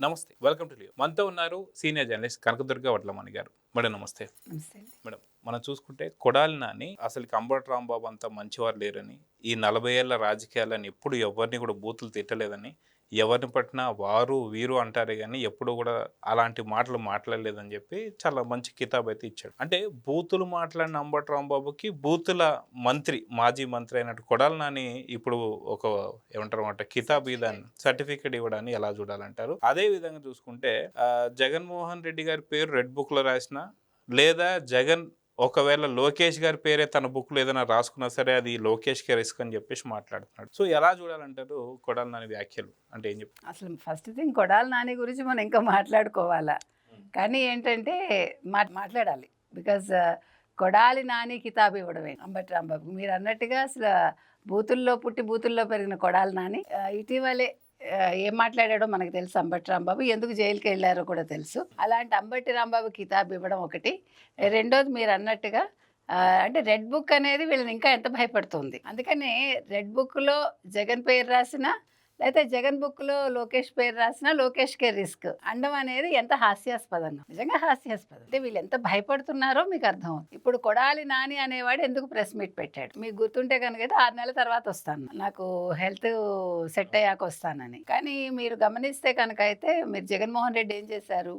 నమస్తే, welcome to Leo. మనతో ఉన్నారు సీనియర్ జర్నలిస్ట్ కనకదుర్గ వడ్లమణి గారు. మేడం నమస్తే. మేడం, మనం చూసుకుంటే కొడాలి నాని అసలు అంబటి రాంబాబు అంత మంచివారు లేరని, ఈ 40 ఏళ్ల రాజకీయాలని ఎప్పుడు ఎవరిని కూడా బూతులు తిట్టలేదని, ఎవరిని పట్టినా వారు వీరు అంటారే కానీ ఎప్పుడు కూడా అలాంటి మాటలు మాట్లాడలేదని చెప్పి చాలా మంచి కితాబ్ అయితే ఇచ్చాడు. అంటే బూతులు మాట్లాడిన అంబటి రాంబాబుకి బూతుల మంత్రి, మాజీ మంత్రి అయినట్టు కొడాలి నాని ఇప్పుడు ఒక ఏమంటారు అన్నమాట కితాబ్ ఇదాన్ని సర్టిఫికేట్ ఇవ్వడాన్ని ఎలా చూడాలంటారు? అదే విధంగా చూసుకుంటే జగన్మోహన్ రెడ్డి గారి పేరు రెడ్ బుక్ లో రాసిన, లేదా జగన్ ఒకవేళ లోకేష్ గారి పేరే తన బుక్లో ఏదైనా రాసుకున్నా సరే అది లోకేష్కే రిస్క్ అని చెప్పేసి మాట్లాడుతున్నాడు. సో ఎలా చూడాలంటారు కొడాలి నాని వ్యాఖ్యలు? అంటే ఏం చెప్తారు? అసలు ఫస్ట్ థింగ్ కొడాలి నాని గురించి మనం ఇంకా మాట్లాడుకోవాలా, కానీ ఏంటంటే మాట్లాడాలి. బికాజ్ కొడాలి నాని కితాబు ఇవ్వడమే అంబటి రాంబాబు. మీరు అన్నట్టుగా అసలు బూతుల్లో పుట్టి బూతుల్లో పెరిగిన కొడాలి నాని ఇటీవలే ఏం మాట్లాడాడో మనకు తెలుసు. అంబటి రాంబాబు ఎందుకు జైలుకి వెళ్ళారో కూడా తెలుసు. అలాంటి అంబటి రాంబాబు కితాబు ఇవ్వడం ఒకటి. రెండోది మీరు అన్నట్టుగా అంటే రెడ్ బుక్ అనేది వీళ్ళని ఇంకా ఎంత భయపడుతుంది. అందుకని రెడ్ బుక్లో జగన్ పేరు రాసినా, లేకపోతే జగన్ బుక్లో లోకేష్ పేరు రాసినా లోకేష్కే రిస్క్ అండం అనేది ఎంత హాస్యాస్పదంగా, నిజంగా హాస్యాస్పదం. అంటే వీళ్ళు ఎంత భయపడుతున్నారో మీకు అర్థం. ఇప్పుడు కొడాలి నాని అనేవాడు ఎందుకు ప్రెస్ మీట్ పెట్టాడు మీకు గుర్తుంటే కనుక, అయితే 6 నెలల తర్వాత వస్తాను, నాకు హెల్త్ సెట్ అయ్యాక వస్తానని. కానీ మీరు గమనిస్తే కనుక అయితే మీరు జగన్మోహన్ రెడ్డి ఏం చేశారు,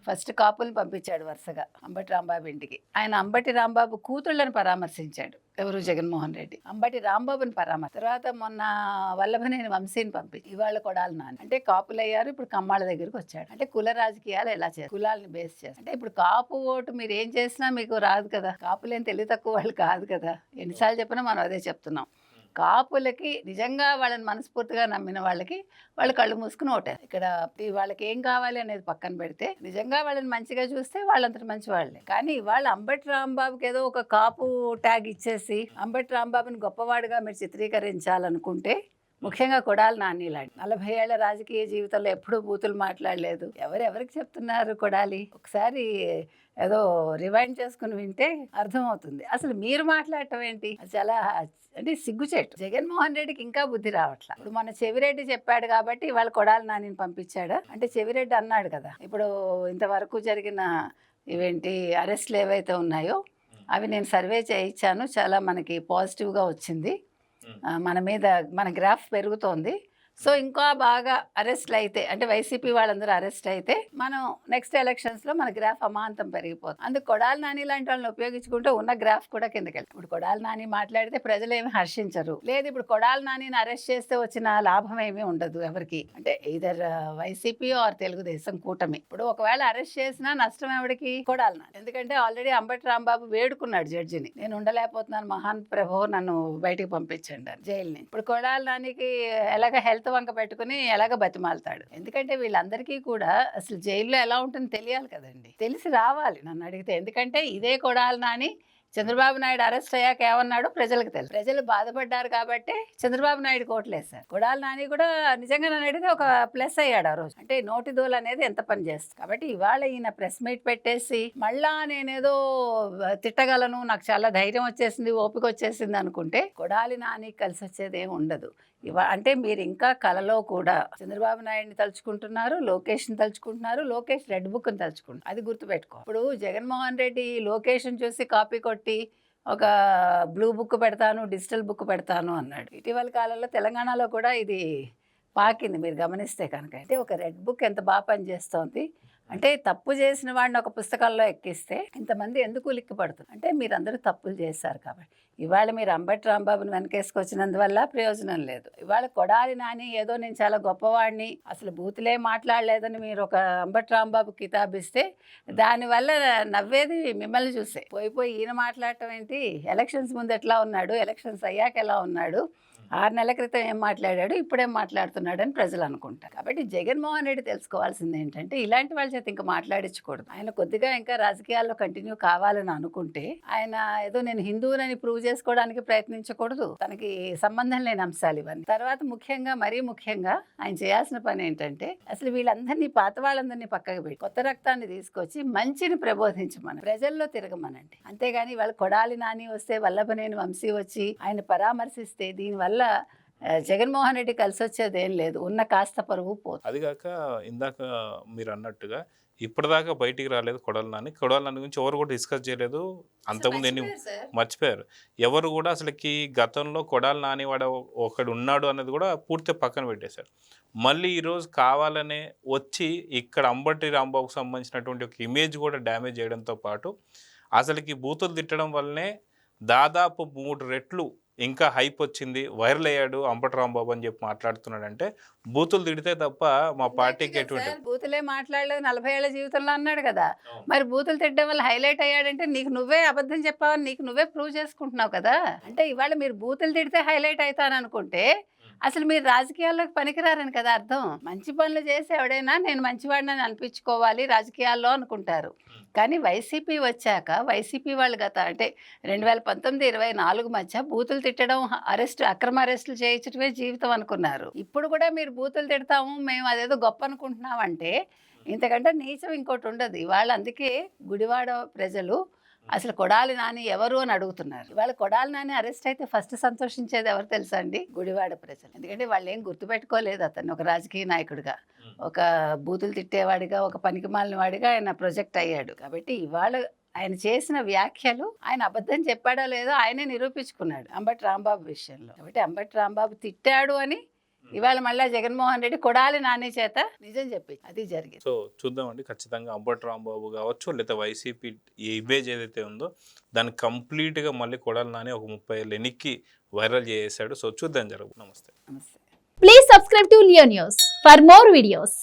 ఫస్ట్ కాపుల్ని పంపించాడు వరుసగా అంబటి రాంబాబు ఇంటికి. ఆయన అంబటి రాంబాబు కూతుళ్ళని పరామర్శించాడు. ఎవరు? జగన్మోహన్ రెడ్డి. అంబటి రాంబాబుని తర్వాత మొన్న వల్లభనేని వంశీని పంపించి, ఇవాళ కొడాలి నాని. అంటే కాపులు అయ్యారు, ఇప్పుడు కమ్మాళ్ళ దగ్గరికి వచ్చాడు. అంటే కుల రాజకీయాలు ఎలా చేస్తారు, కులాలని బేస్ చేస్తారు. అంటే ఇప్పుడు కాపు ఓటు మీరు ఏం చేసినా మీకు రాదు కదా. కాపులేం తెలివి తక్కువ వాళ్ళు కాదు కదా. ఎన్నిసార్లు చెప్పినా మనం అదే చెప్తున్నాం. కాపులకి నిజంగా వాళ్ళని మనస్ఫూర్తిగా నమ్మిన వాళ్ళకి వాళ్ళు కళ్ళు మూసుకుని ఓటారు. ఇక్కడ వాళ్ళకి ఏం కావాలి అనేది పక్కన పెడితే నిజంగా వాళ్ళని మంచిగా చూస్తే వాళ్ళంతటి మంచి వాళ్ళే. కానీ వాళ్ళ అంబటి రాంబాబుకి ఏదో ఒక కాపు ట్యాగ్ ఇచ్చేసి అంబటి రాంబాబుని గొప్పవాడుగా మీరు చిత్రీకరించాలనుకుంటే, ముఖ్యంగా కొడాలి నాని లాంటి 40 ఏళ్ల రాజకీయ జీవితంలో ఎప్పుడూ బూతులు మాట్లాడలేదు. ఎవరికి చెప్తున్నారు కొడాలి? ఒకసారి ఏదో రివైండ్ చేసుకుని వింటే అర్థమవుతుంది. అసలు మీరు మాట్లాడటం ఏంటి? చాలా అంటే సిగ్గుచేటు. జగన్మోహన్ రెడ్డికి ఇంకా బుద్ధి రావట్లా. ఇప్పుడు మన చెవిరెడ్డి చెప్పాడు కాబట్టి ఇవాళ కొడాలి నానిని పంపించాడు. అంటే చెవిరెడ్డి అన్నాడు కదా, ఇప్పుడు ఇంతవరకు జరిగిన ఇవేంటి అరెస్టులు ఏవైతే ఉన్నాయో అవి నేను సర్వే చేయించాను, చాలా మనకి పాజిటివ్గా వచ్చింది, మన మీద మన గ్రాఫ్ పెరుగుతోంది. సో ఇంకా బాగా అరెస్ట్లు అయితే, అంటే వైసీపీ వాళ్ళందరూ అరెస్ట్ అయితే మనం నెక్స్ట్ ఎలక్షన్స్లో మన గ్రాఫ్ అమాంతం పెరిగిపోతుంది. అందుకు కొడాలి నాని లాంటి వాళ్ళని ఉపయోగించుకుంటే ఉన్న గ్రాఫ్ కూడా కిందకి వెళ్తుంది. ఇప్పుడు కొడాలి నాని మాట్లాడితే ప్రజలు ఏమి హర్షించరు. లేదు, ఇప్పుడు కొడాలి నానిని అరెస్ట్ చేస్తే వచ్చిన లాభం ఏమీ ఉండదు ఎవరికి. అంటే ఇదర్ వైసీపీ ఆర్ తెలుగుదేశం కూటమి. ఇప్పుడు ఒకవేళ అరెస్ట్ చేసినా నష్టం ఎవరికి? కొడాలి నాని. ఎందుకంటే ఆల్రెడీ అంబటి రాంబాబు వేడుకున్నాడు జడ్జిని, నేను ఉండలేకపోతున్నాను మహాన్ ప్రభు, నన్ను బయటికి పంపించండి అని జైలుని. ఇప్పుడు కొడాలి నానికి ఎలాగ హెల్త్ వంక పెట్టుకుని ఎలాగ బతిమాలుతాడు. ఎందుకంటే వీళ్ళందరికీ కూడా అసలు జైల్లో ఎలా ఉంటుందో తెలియాలి కదండి, తెలిసి రావాలి నన్ను అడిగితే. ఎందుకంటే ఇదే కొడాలి నాని చంద్రబాబు నాయుడు అరెస్ట్ అయ్యాక ఏమన్నాడో ప్రజలకు తెలుసు. ప్రజలు బాధపడ్డారు కాబట్టి చంద్రబాబు నాయుడు కోట్లేశారు. కొడాలి నాని కూడా నిజంగా నన్ను అడిగితే ఒక ప్లస్ అయ్యాడు ఆ రోజు. అంటే నోటి దోలు అనేది ఎంత పని చేస్తుంది. కాబట్టి ఇవాళ ఈయన ప్రెస్ మీట్ పెట్టేసి మళ్ళా నేనేదో తిట్టగలను, నాకు చాలా ధైర్యం వచ్చేసింది, ఓపిక వచ్చేసింది అనుకుంటే కొడాలి నాని కలిసి వచ్చేది ఏమి ఉండదు. అంటే మీరు ఇంకా కలలో కూడా చంద్రబాబు నాయుడిని తలుచుకుంటున్నారు, లోకేష్ని తలుచుకుంటున్నారు, లోకేష్ రెడ్ బుక్ని తలుచుకుంటున్నారు. అది గుర్తుపెట్టుకో. ఇప్పుడు జగన్మోహన్ రెడ్డి లోకేష్ని చూసి కాపీ కొట్టి ఒక బ్లూ బుక్ పెడతాను, డిజిటల్ బుక్ పెడతాను అన్నాడు. ఇటీవల కాలంలో తెలంగాణలో కూడా ఇది పాకింది మీరు గమనిస్తే కనుక. అంటే ఒక రెడ్ బుక్ ఎంత బాగా పనిచేస్తోంది అంటే, తప్పు చేసిన వాడిని ఒక పుస్తకాల్లో ఎక్కిస్తే ఇంతమంది ఎందుకు ఉలిక్కిపడుతుంది అంటే మీరందరూ తప్పులు చేశారు కాబట్టి. ఇవాళ మీరు అంబటి రాంబాబుని వెనకేసుకొచ్చినందువల్ల ప్రయోజనం లేదు. ఇవాళ కొడాలి నాని ఏదో నేను చాలా గొప్పవాడిని, అసలు బూతులే మాట్లాడలేదని మీరు ఒక అంబటి రాంబాబు కితాబిస్తే దానివల్ల నవ్వేది మిమ్మల్ని చూసే. పోయి ఈయన మాట్లాడటం ఏంటి? ఎలక్షన్స్ ముందు ఎట్లా ఉన్నాడు, ఎలక్షన్స్ అయ్యాక ఎలా ఉన్నాడు, 6 నెలల క్రితం ఏం మాట్లాడాడు, ఇప్పుడేం మాట్లాడుతున్నాడని ప్రజలు అనుకుంటారు. కాబట్టి జగన్మోహన్ రెడ్డి తెలుసుకోవాల్సింది ఏంటంటే ఇలాంటి వాళ్ళ చేత ఇంకా మాట్లాడించకూడదు. ఆయన కొద్దిగా ఇంకా రాజకీయాల్లో కంటిన్యూ కావాలని అనుకుంటే ఆయన ఏదో నేను హిందువునని ప్రూవ్ చేసుకోవడానికి ప్రయత్నించకూడదు. తనకి సంబంధం లేని అంశాలు ఇవన్నీ. తర్వాత మరీ ముఖ్యంగా ఆయన చేయాల్సిన పని ఏంటంటే అసలు వీళ్ళందరినీ, పాత వాళ్ళందరినీ పక్కకు పెట్టి కొత్త రక్తాన్ని తీసుకొచ్చి మంచిని ప్రబోధించమని ప్రజల్లో తిరగమనండి. అంతేగాని వాళ్ళు కొడాలి నాని వస్తే, వల్లభనేని వంశీ వచ్చి ఆయన పరామర్శిస్తే దీనివల్ల జగన్మోహన్ రెడ్డి కలిసి వచ్చేది ఏం లేదు, ఉన్న కాస్త పరువు పోతుంది. అది కాక ఇందాక మీరు అన్నట్టుగా ఇప్పటిదాకా బయటికి రాలేదు కొడాలి నాని గురించి ఎవరు కూడా డిస్కస్ చేయలేదు. అంతకుముందు ఎన్ని మర్చిపోయారు. ఎవరు కూడా అసలుకి గతంలో కొడాలి నాని వాడు ఒకడు ఉన్నాడు అన్నది కూడా పూర్తిగా పక్కన పెట్టేశారు. మళ్ళీ ఈరోజు కావాలనే వచ్చి ఇక్కడ అంబటి రాంబాబుకు సంబంధించినటువంటి ఒక ఇమేజ్ కూడా డ్యామేజ్ చేయడంతో పాటు అసలుకి బూతులు తిట్టడం వల్లనే దాదాపు 3 రెట్లు ఇంకా హైప్ వచ్చింది, వైరల్ అయ్యాడు అంబటి రాంబాబు అని చెప్పి మాట్లాడుతున్నాడంటే బూతులు తిడితే తప్ప మా పార్టీకి ఎటువంటి. బూతులే మాట్లాడలేదు 40 ఏళ్ల జీవితంలో అన్నాడు కదా. మరి బూతులు తిట్టడం వల్ల హైలైట్ అయ్యాడంటే నీకు నువ్వే అబద్ధం చెప్పావని నీకు నువ్వే ప్రూవ్ చేసుకుంటున్నావు కదా. అంటే ఇవాళ మీరు బూతులు తిడితే హైలైట్ అవుతాననుకుంటే అసలు మీరు రాజకీయాల్లోకి పనికిరారని కదా అర్థం. మంచి పనులు చేసి ఎవడైనా నేను మంచివాడిని అనిపించుకోవాలి రాజకీయాల్లో అనుకుంటారు. కానీ వైసీపీ వచ్చాక వైసీపీ వాళ్ళు అంటే 2019-24 మధ్య బూతులు తిట్టడం, అక్రమ అరెస్టులు చేయించడమే జీవితం అనుకున్నారు. ఇప్పుడు కూడా మీరు బూతులు తిడతాము మేము అదేదో గొప్ప అనుకుంటున్నామంటే ఇంతకంటే నీచం ఇంకోటి ఉండదు. ఇవాళ అందుకే గుడివాడ ప్రజలు అసలు కొడాలి నాని ఎవరు అని అడుగుతున్నారు. ఇవాళ కొడాలి నాని అరెస్ట్ అయితే ఫస్ట్ సంతోషించేది ఎవరు తెలుసా అండి? గుడివాడ ప్రజలు. ఎందుకంటే వాళ్ళు ఏం గుర్తుపెట్టుకోలేదు అతను ఒక రాజకీయ నాయకుడిగా, ఒక బూతులు తిట్టేవాడిగా, ఒక పనికిమాలిన వాడిగా ఆయన ప్రొజెక్ట్ అయ్యాడు. కాబట్టి ఇవాళ ఆయన చేసిన వ్యాఖ్యలు ఆయన అబద్ధం చెప్పాడో లేదో ఆయనే నిరూపించుకున్నాడు అంబటి రాంబాబు విషయంలో. కాబట్టి అంబటి రాంబాబు తిట్టాడు అని ఇవాళ మళ్ళీ జగన్మోహన్ రెడ్డి కొడాలి నాని చేత నిజం చెప్పి అది జరిగింది. సో చూద్దామండి, ఖచ్చితంగా అంబటి రాంబాబు కావచ్చు లేదా వైసీపీ ఇమేజ్ ఏదైతే ఉందో దాన్ని కంప్లీట్గా మళ్ళీ కొడాలి నాని ఒక 30 ఏళ్ళు ఎన్నికి వైరల్ చేసేసాడు. సో చూద్దాం జరుగు. నమస్తే. నమస్తే. Please subscribe to Leo News for more videos.